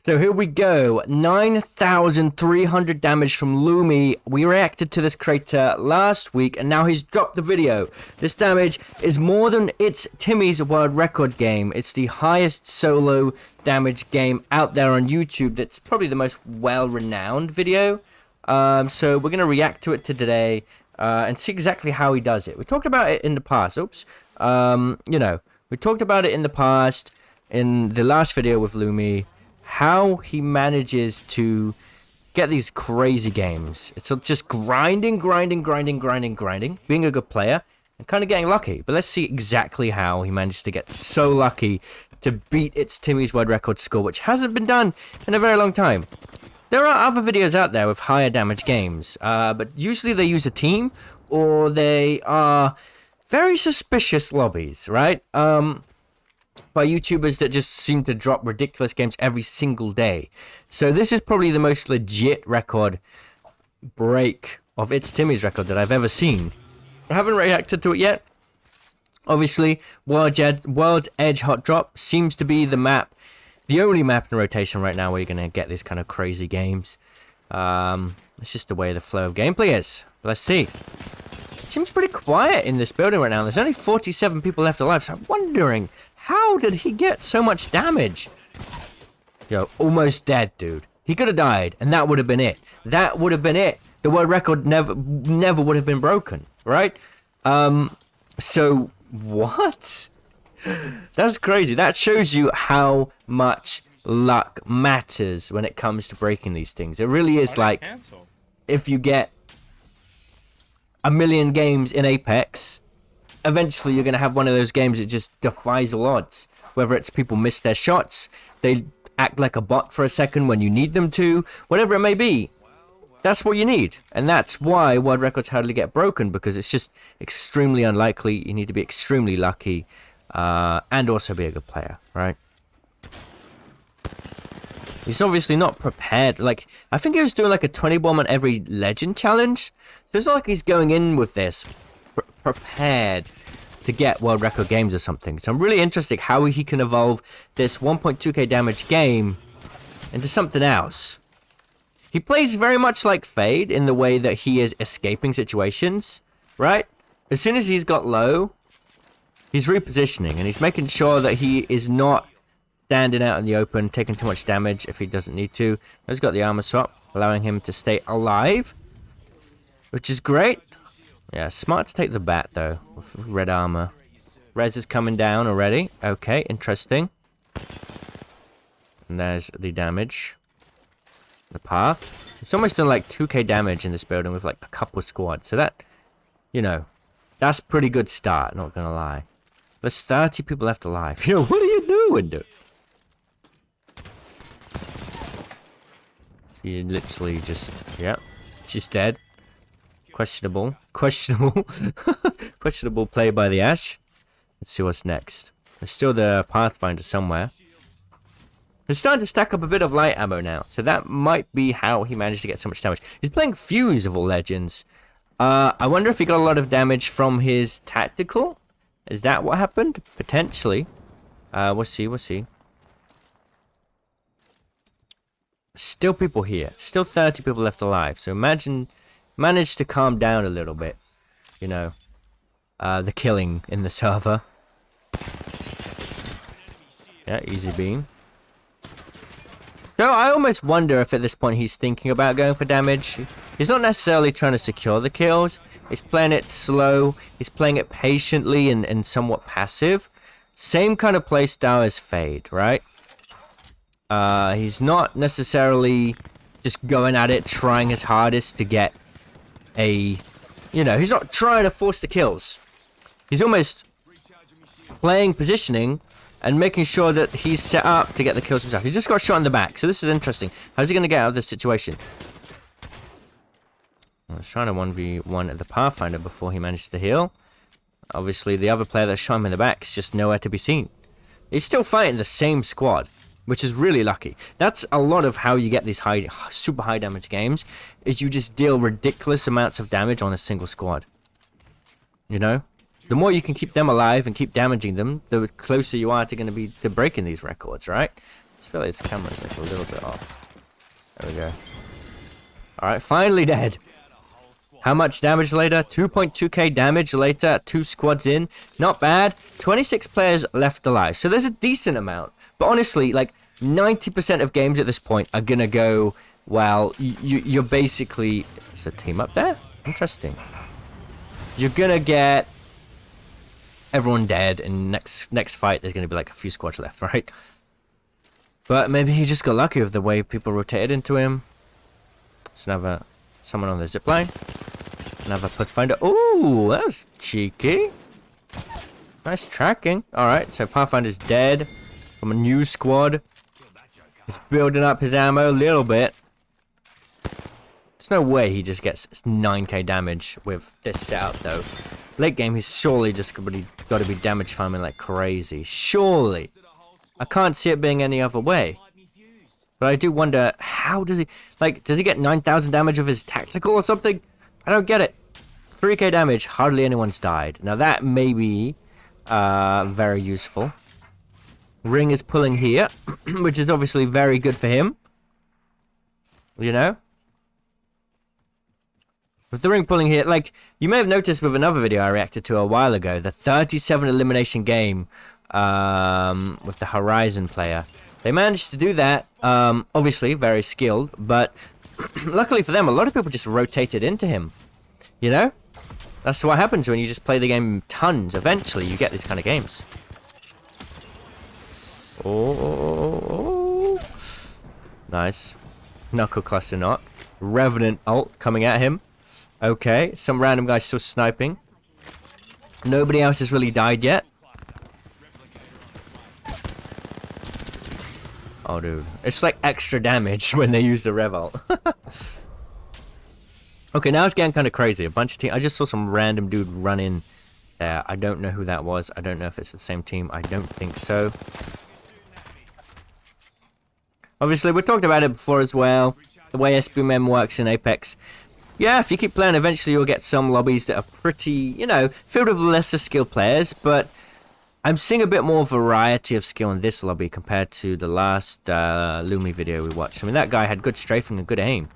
So here we go, 9,300 damage from Lumi. We reacted to this creator last week and now he's dropped the video. This damage is more than iiTzTimmy's world record game. It's the highest solo damage game out there on YouTube. That's probably the most well-renowned video. So we're going to react to it today and see exactly how he does it. We talked about it in the past. Oops. We talked about it in the past in the last video with Lumi. How he manages to get these crazy games. It's just grinding, being a good player, and kind of getting lucky. But let's see exactly how he managed to get so lucky to beat iiTzTimmy's world record score, which hasn't been done in a very long time. There are other videos out there with higher damage games, but usually they use a team, or they are very suspicious lobbies, right? By YouTubers that just seem to drop ridiculous games every single day. So this is probably the most legit record break of iiTzTimmy's record that I've ever seen. I haven't reacted to it yet. Obviously, World's Edge Hot Drop seems to be the only map in rotation right now where you're going to get these kind of crazy games. It's just the way the flow of gameplay is. But let's see. It seems pretty quiet in this building right now. There's only 47 people left alive, so I'm wondering, how did he get so much damage? Yo, almost dead, dude. He could have died, and that would have been it. That would have been it. The world record never would have been broken, right? So, what? That's crazy. That shows you how much luck matters when it comes to breaking these things. It really is like, if you get a million games in Apex, eventually you're going to have one of those games that just defies all odds. Whether it's people miss their shots, they act like a bot for a second when you need them to, whatever it may be. That's what you need. And that's why world records hardly get broken, because it's just extremely unlikely. You need to be extremely lucky and also be a good player, right? He's obviously not prepared. Like, I think he was doing like a 20 bomb on every legend challenge. So it's not like he's going in with this prepared to get world record games or something. So I'm really interested how he can evolve this 1.2k damage game into something else. He plays very much like Fade in the way that he is escaping situations, right? As soon as he's got low, he's repositioning and he's making sure that he is not standing out in the open, taking too much damage if he doesn't need to. He's got the armor swap, allowing him to stay alive, which is great. Yeah, smart to take the bat, though, with red armor. Rez is coming down already. Okay, interesting. And there's the damage. The path. It's almost done like 2k damage in this building with like a couple squads. So that, that's pretty good start, not gonna lie. There's 30 people left alive. Yo, what are you doing, dude? You literally just, yep, she's dead. Questionable play by the Ash. Let's see what's next. There's still the Pathfinder somewhere. He's starting to stack up a bit of light ammo now, so that might be how he managed to get so much damage. He's playing Fuse of all legends. I wonder if he got a lot of damage from his tactical. Is that what happened? Potentially. We'll see. Still people here. Still 30 people left alive. So imagine, managed to calm down a little bit. The killing in the server. Yeah, easy beam. So I almost wonder if at this point he's thinking about going for damage. He's not necessarily trying to secure the kills. He's playing it slow. He's playing it patiently and somewhat passive. Same kind of play style as Fade, right? He's not necessarily just going at it, trying his hardest to get a... he's not trying to force the kills. He's almost playing positioning and making sure that he's set up to get the kills himself. He just got shot in the back, so this is interesting. How's he going to get out of this situation? I was trying to 1v1 at the Pathfinder before he managed to heal. Obviously, the other player that shot him in the back is just nowhere to be seen. He's still fighting the same squad, which is really lucky. That's a lot of how you get these super high damage games, is you just deal ridiculous amounts of damage on a single squad. The more you can keep them alive and keep damaging them, the closer you are to going to be to breaking these records, right? feel like his camera's like a little bit off. There we go. Alright, finally dead. How much damage later? 2.2k damage later, 2 squads in. Not bad. 26 players left alive. So there's a decent amount. But honestly, like 90% of games at this point are gonna go, well, you're basically... Is a team up there? Interesting. You're gonna get everyone dead, and next fight there's gonna be like a few squads left, right? But maybe he just got lucky with the way people rotated into him. There's someone on the zipline. Another Pathfinder. Ooh, that was cheeky. Nice tracking. Alright, so Pathfinder's dead from a new squad. He's building up his ammo a little bit. There's no way he just gets 9k damage with this setup, though. Late game, he's surely just got to be damage farming like crazy. Surely. I can't see it being any other way. But I do wonder, how does he... Like, does he get 9,000 damage with his tactical or something? I don't get it. 3k damage, hardly anyone's died. Now that may be very useful. Ring is pulling here, which is obviously very good for him. You know? With the ring pulling here, like, you may have noticed with another video I reacted to a while ago, the 37 elimination game with the Horizon player. They managed to do that, obviously very skilled, but luckily for them, a lot of people just rotated into him. You know? That's what happens when you just play the game tons. Eventually, you get these kind of games. Oh. Nice. Knuckle cluster knock. Revenant ult coming at him. Okay, some random guy still sniping. Nobody else has really died yet. Oh, dude. It's like extra damage when they use the Rev ult. Okay, now it's getting kind of crazy. A bunch of teams. I just saw some random dude run in there. I don't know who that was. I don't know if it's the same team. I don't think so. Obviously, we talked about it before as well. The way SBMM works in Apex. Yeah, if you keep playing, eventually you'll get some lobbies that are pretty, you know, filled with lesser skilled players. But I'm seeing a bit more variety of skill in this lobby compared to the last Lumi video we watched. I mean, that guy had good strafing and good aim.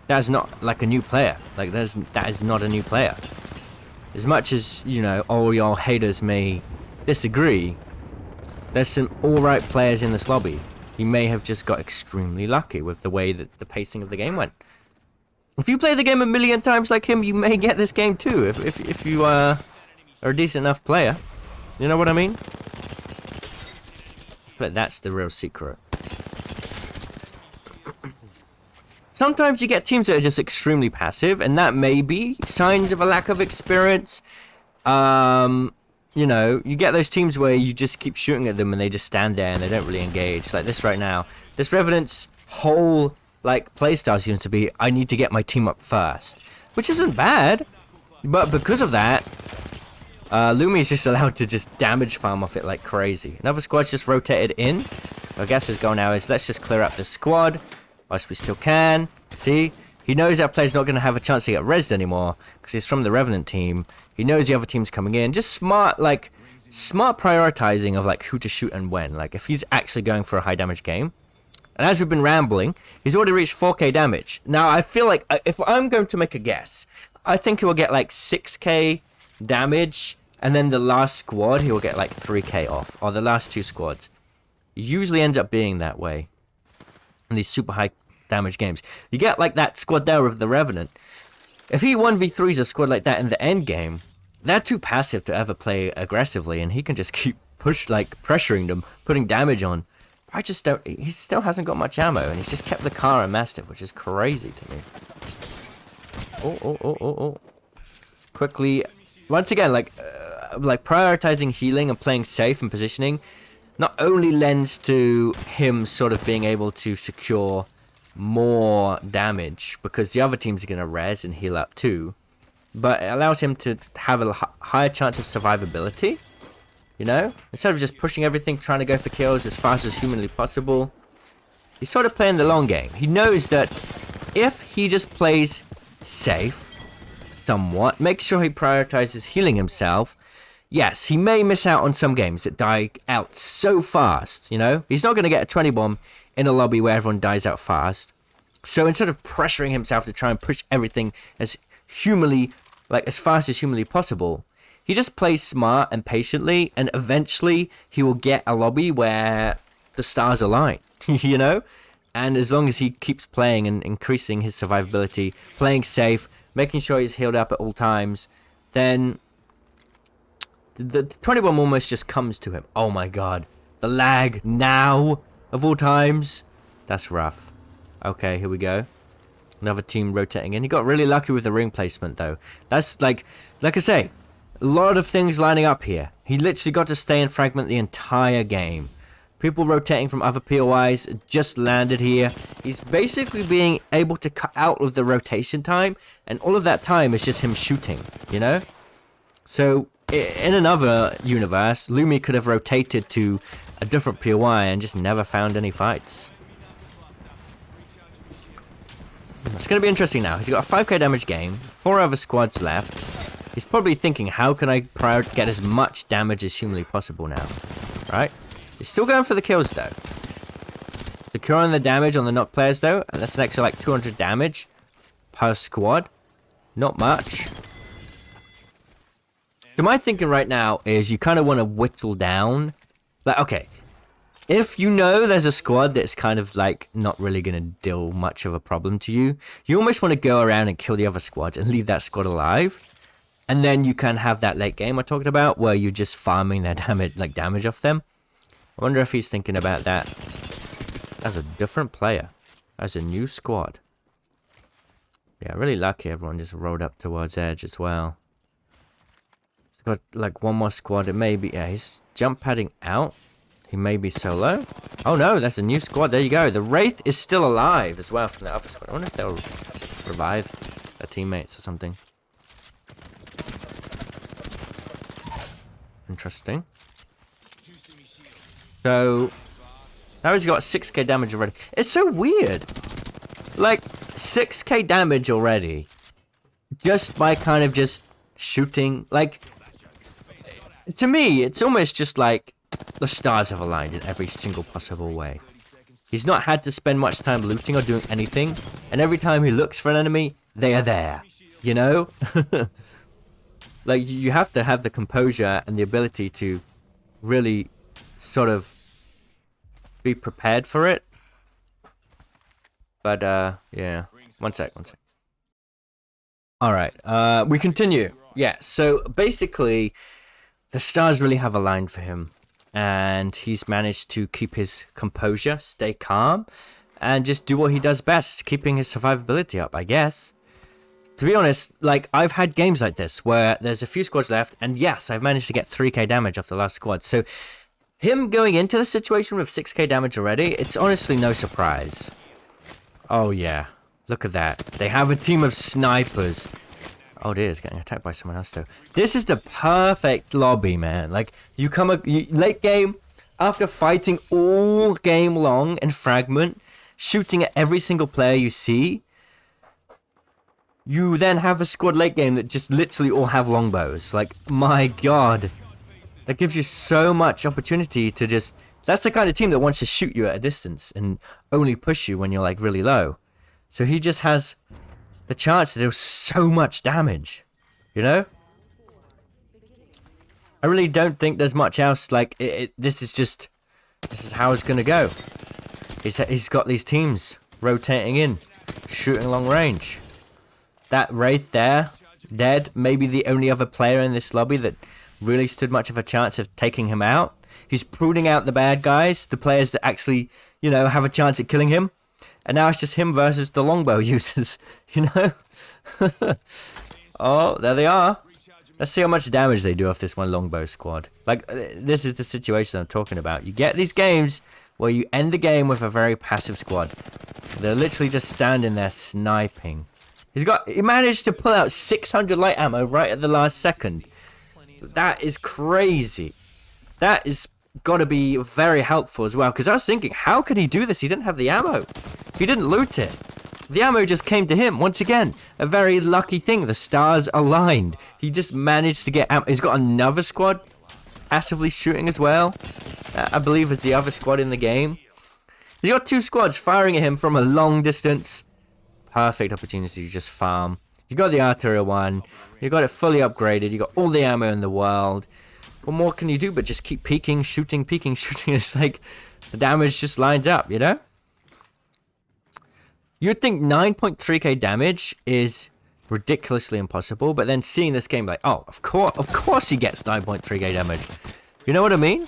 That's not like a new player. Like, that is not a new player. As much as, you know, all your haters may disagree, there's some alright players in this lobby. He may have just got extremely lucky with the way that the pacing of the game went. If you play the game a million times like him, you may get this game too, if you are a decent enough player. You know what I mean? But that's the real secret. Sometimes you get teams that are just extremely passive, and that may be signs of a lack of experience. You know, you get those teams where you just keep shooting at them and they just stand there and they don't really engage. Like this right now. This Revenant's whole, like, playstyle seems to be, I need to get my team up first. Which isn't bad, but because of that, Lumi is just allowed to just damage farm off it like crazy. Another squad's just rotated in. I guess his goal now is, let's just clear up this squad. Whilst we still can. See? He knows that player's not going to have a chance to get rezzed anymore because he's from the Revenant team. He knows the other team's coming in. Just smart prioritizing of like who to shoot and when. Like if he's actually going for a high damage game. And as we've been rambling, he's already reached 4k damage. Now I feel like if I'm going to make a guess, I think he will get like 6k damage, and then the last squad he will get like 3k off, or the last 2 squads. It usually ends up being that way. In these super high damage games, you get like that squad there with the Revenant. If he 1v3s a squad like that in the end game, they're too passive to ever play aggressively, and he can just keep pressuring them, putting damage on. I just don't. He still hasn't got much ammo, and he's just kept the car and Mastiff, which is crazy to me. Oh. Quickly, once again, like prioritizing healing and playing safe and positioning not only lends to him sort of being able to secure more damage because the other teams are going to res and heal up too, but it allows him to have a higher chance of survivability, you know? Instead of just pushing everything, trying to go for kills as fast as humanly possible, he's sort of playing the long game. He knows that if he just plays safe, somewhat, makes sure he prioritizes healing himself, yes, he may miss out on some games that die out so fast, you know? He's not going to get a 20 bomb in a lobby where everyone dies out fast. So instead of pressuring himself to try and push everything as fast as humanly possible, he just plays smart and patiently, and eventually he will get a lobby where the stars align, you know? And as long as he keeps playing and increasing his survivability, playing safe, making sure he's healed up at all times, then the 20 bomb almost just comes to him. Oh my god. The lag now, of all times. That's rough. Okay, here we go. Another team rotating in. He got really lucky with the ring placement, though. That's like I say, a lot of things lining up here. He literally got to stay in fragment the entire game. People rotating from other POIs just landed here. He's basically being able to cut out of the rotation time, and all of that time is just him shooting, you know? So, in another universe, Lumi could have rotated to a different POI and just never found any fights. It's going to be interesting now. He's got a 5k damage game, 4 other squads left. He's probably thinking, how can I get as much damage as humanly possible now? Right? He's still going for the kills, though. Securing the damage on the knock players, though. And that's an extra, like, 200 damage per squad. Not much. So my thinking right now is you kind of want to whittle down. Like, okay. If you know there's a squad that's kind of like not really going to deal much of a problem to you, you almost want to go around and kill the other squads and leave that squad alive. And then you can have that late game I talked about where you're just farming their damage off them. I wonder if he's thinking about that as a different player, as a new squad. Yeah, really lucky everyone just rolled up towards edge as well. He's got like one more squad. It may be, yeah, he's jump padding out. He may be solo. Oh no, that's a new squad. There you go. The Wraith is still alive as well from the other squad. I wonder if they'll revive their teammates or something. Interesting. So, now he's got 6k damage already. It's so weird. Like, 6k damage already. Just by kind of just shooting. Like, to me, it's almost just like the stars have aligned in every single possible way. He's not had to spend much time looting or doing anything, and every time he looks for an enemy, they are there. You know? Like, you have to have the composure and the ability to really sort of be prepared for it. But, yeah. One sec. Alright, we continue. Yeah, so basically, the stars really have aligned for him. And he's managed to keep his composure, stay calm, and just do what he does best, keeping his survivability up, I guess. To be honest, like, I've had games like this where there's a few squads left, and yes, I've managed to get 3k damage off the last squad. So, him going into the situation with 6k damage already, it's honestly no surprise. Oh yeah, look at that. They have a team of snipers. Oh dear, it's getting attacked by someone else though. This is the perfect lobby, man. Like, you late game, after fighting all game long in fragment, shooting at every single player you see, you then have a squad late game that just literally all have longbows. Like, my god. That gives you so much opportunity to just... That's the kind of team that wants to shoot you at a distance and only push you when you're, like, really low. So he just has the chance to do so much damage, you know? I really don't think there's much else, like, this is how it's gonna go. He's got these teams rotating in, shooting long range. That Wraith there, dead, maybe the only other player in this lobby that really stood much of a chance of taking him out. He's pruning out the bad guys, the players that actually, you know, have a chance at killing him. And now it's just him versus the longbow users, you know? Oh, there they are. Let's see how much damage they do off this one longbow squad. Like, this is the situation I'm talking about. You get these games where you end the game with a very passive squad. They're literally just standing there sniping. He managed to pull out 600 light ammo right at the last second. That is crazy. That is got to be very helpful as well. Because I was thinking, how could he do this? He didn't have the ammo. He didn't loot it. The ammo just came to him once again. A very lucky thing. The stars aligned. He just managed to get ammo. He's got another squad passively shooting as well. I believe it's the other squad in the game. He's got 2 squads firing at him from a long distance. Perfect opportunity to just farm. You got the artillery one. You got it fully upgraded. You got all the ammo in the world. What more can you do but just keep peeking, shooting, peeking, shooting? It's like the damage just lines up, you know? You'd think 9.3k damage is ridiculously impossible, but then seeing this game like, oh, of course he gets 9.3k damage. You know what I mean?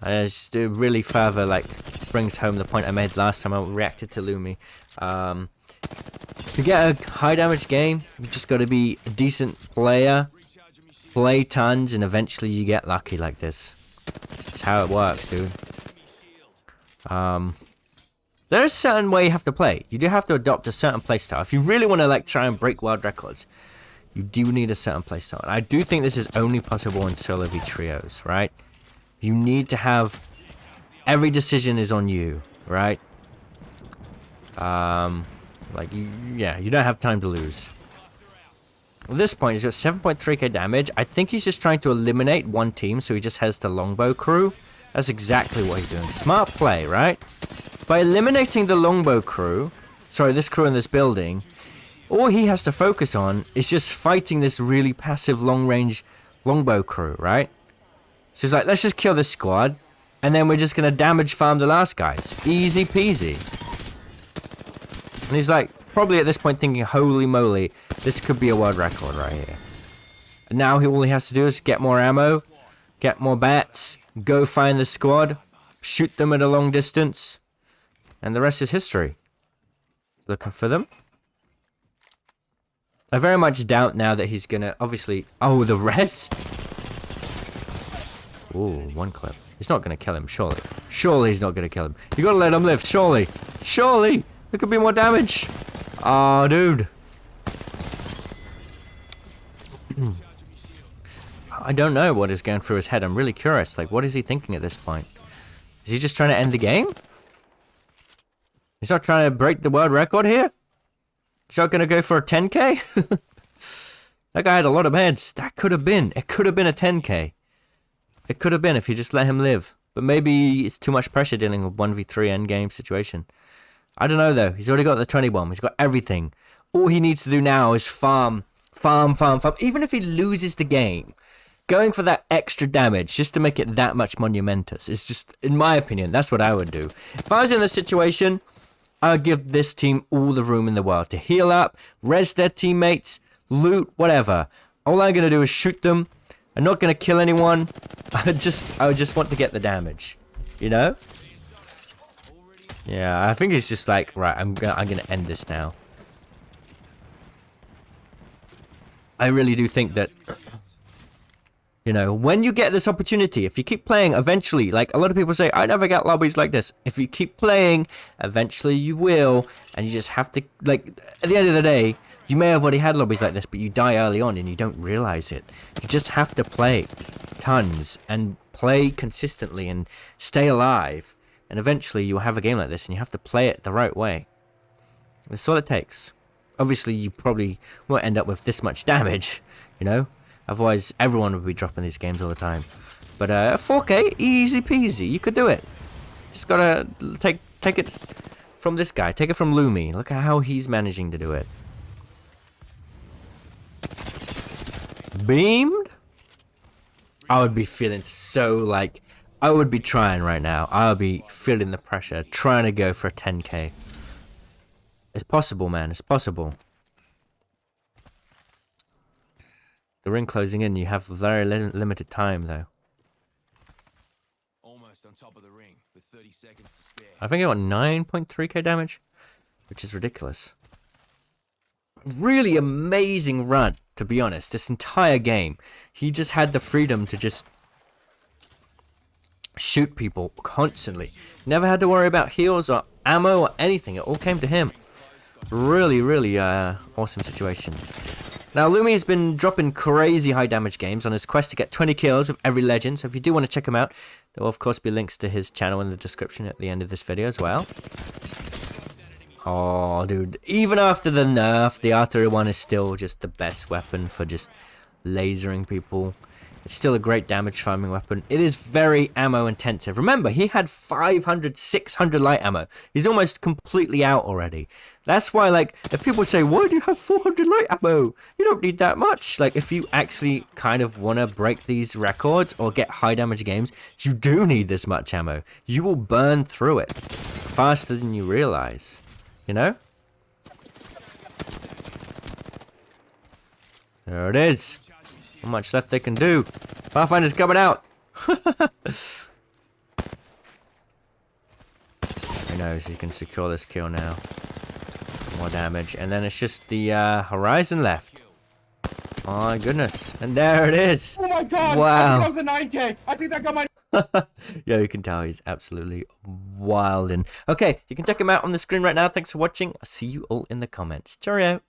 It really further like brings home the point I made last time I reacted to Lumi. To get a high damage game, you just got to be a decent player, play tons, and eventually you get lucky like this. That's how it works, dude. There's a certain way you have to play. You do have to adopt a certain playstyle. If you really want to like try and break world records, you do need a certain playstyle. And I do think this is only possible in solo v trios, right? You need to have every decision is on you, right? Like you don't have time to lose. At this point, he's got 7.3k damage. I think he's just trying to eliminate one team, so he just has the longbow crew. That's exactly what he's doing. Smart play, right? By eliminating the longbow crew, sorry, this crew in this building, all he has to focus on is just fighting this really passive long-range longbow crew, right? So he's like, let's just kill this squad, and then we're just going to damage farm the last guys. Easy peasy. And he's like, probably at this point thinking, holy moly, this could be a world record right here. And now all he has to do is get more ammo, get more bats, go find the squad, shoot them at a long distance, and the rest is history. Looking for them. I very much doubt now that he's gonna, obviously, oh, the rest? Ooh, 1 clip. He's not gonna kill him, surely. Surely he's not gonna kill him. You gotta let him live, surely. Surely! There could be more damage. Oh, dude. I don't know what is going through his head. I'm really curious. Like, what is he thinking at this point? Is he just trying to end the game? He's not trying to break the world record here? He's not going to go for a 10k? That guy had a lot of heads. That could have been. It could have been a 10k. It could have been if you just let him live. But maybe it's too much pressure dealing with 1v3 endgame situation. I don't know, though. He's already got the 20 bomb. He's got everything. All he needs to do now is farm. Farm. Even if he loses the game, going for that extra damage just to make it that much monumentous is just, in my opinion, that's what I would do. If I was in this situation, I would give this team all the room in the world to heal up, res their teammates, loot, whatever. All I'm going to do is shoot them. I'm not going to kill anyone. I would just want to get the damage, you know? Yeah, I think it's just like, right, I'm gonna end this now. I really do think that, you know, when you get this opportunity, if you keep playing, eventually, like a lot of people say, I never get lobbies like this. If you keep playing, eventually you will, and you just have to, like, at the end of the day, you may have already had lobbies like this, but you die early on and you don't realize it. You just have to play tons and play consistently and stay alive. And eventually you'll have a game like this and you have to play it the right way. That's all it takes. Obviously, you probably won't end up with this much damage, you know? Otherwise, everyone would be dropping these games all the time. But 4K, easy peasy. You could do it. Just gotta take it from this guy. Take it from Lumi. Look at how he's managing to do it. Beamed? I would be feeling so like... I would be trying right now. I would be feeling the pressure, trying to go for a 10k. It's possible, man. It's possible. The ring closing in. You have very limited time, though. Almost on top of the ring with 30 seconds to spare. I think I got 9.3k damage, which is ridiculous. Really amazing run, to be honest. This entire game, he just had the freedom to just shoot people constantly. Never had to worry about heals or ammo or anything. It all came to him. Really awesome situation. Now, Lumi has been dropping crazy high damage games on his quest to get 20 kills with every legend. So if you do want to check him out, there will of course be links to his channel in the description at the end of this video as well. Oh, dude. Even after the nerf, the artillery one is still just the best weapon for just lasering people. It's still a great damage farming weapon. It is very ammo intensive. Remember, he had 500, 600 light ammo. He's almost completely out already. That's why, like, if people say, why do you have 400 light ammo? You don't need that much. Like, if you actually kind of want to break these records or get high damage games, you do need this much ammo. You will burn through it faster than you realize. You know? There it is. How much left they can do? Pathfinder's coming out. Who knows? You can secure this kill now. More damage, and then it's just the horizon left. Oh my goodness! And there it is. Oh my god! Wow. I think that was a 9K. I think that got my. Yeah, you can tell he's absolutely wildin'. Okay, you can check him out on the screen right now. Thanks for watching. I'll see you all in the comments. Cheerio.